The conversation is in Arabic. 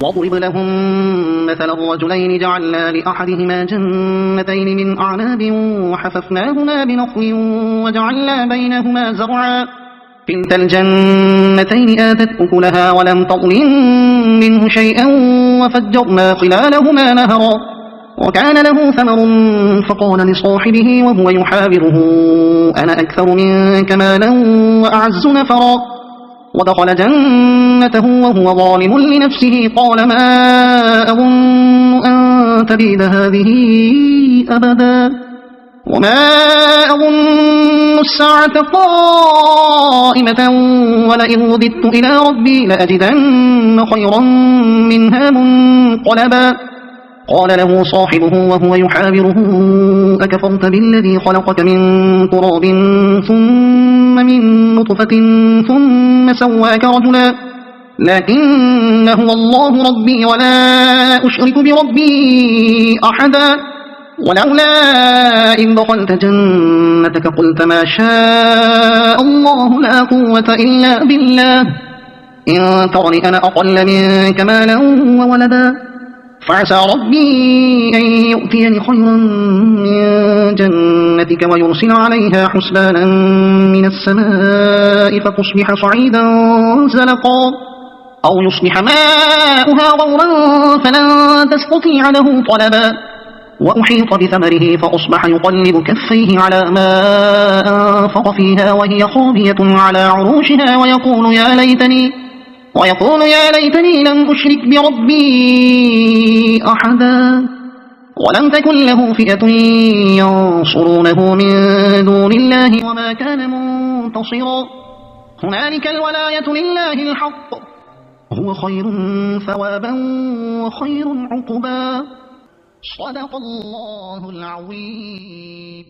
واضرب لهم مثل الرجلين جعلنا لأحدهما جنتين من أعناب وحففناهما بنخل وجعلنا بينهما زرعا كلتا الجنتين آتت أكلها ولم تظلم منه شيئا وفجرنا خلالهما نهرا وكان له ثمر فقال لصاحبه وهو يحاوره أنا أكثر منك مالا وأعز نفرا ودخل جنته وهو ظالم لنفسه قال ما أظن أن تبيد هذه أبدا وما أظن الساعة قائمة ولئن رددت إلى ربي لأجدن خيرا منها منقلبا قال له صاحبه وهو يحاوره أكفرت بالذي خلقك من تراب ثم من نطفة ثم سواك رجلا لكن هو الله ربي ولا أشرك بربي أحدا ولولا إن دخلت جنتك قلت ما شاء الله لا قوة إلا بالله إن ترني أنا أقل منك مالا وولدا فعسى ربي أن يؤتيني خيرا من جنتك ويرسل عليها حسبانا من السماء فتصبح صعيدا زلقا أو يصبح ماؤها غورا فلن تستطيع له طلبا وأحيط بثمره فأصبح يقلب كفيه على ما أنفق فيها وهي خاوية على عروشها ويقول يا ليتني لم أشرك بربي أحدا ولم تكن له فئة ينصرونه من دون الله وما كان منتصرا هنالك الولاية لله الحق هو خير ثوابا وخير عقبا صدق الله العظيم.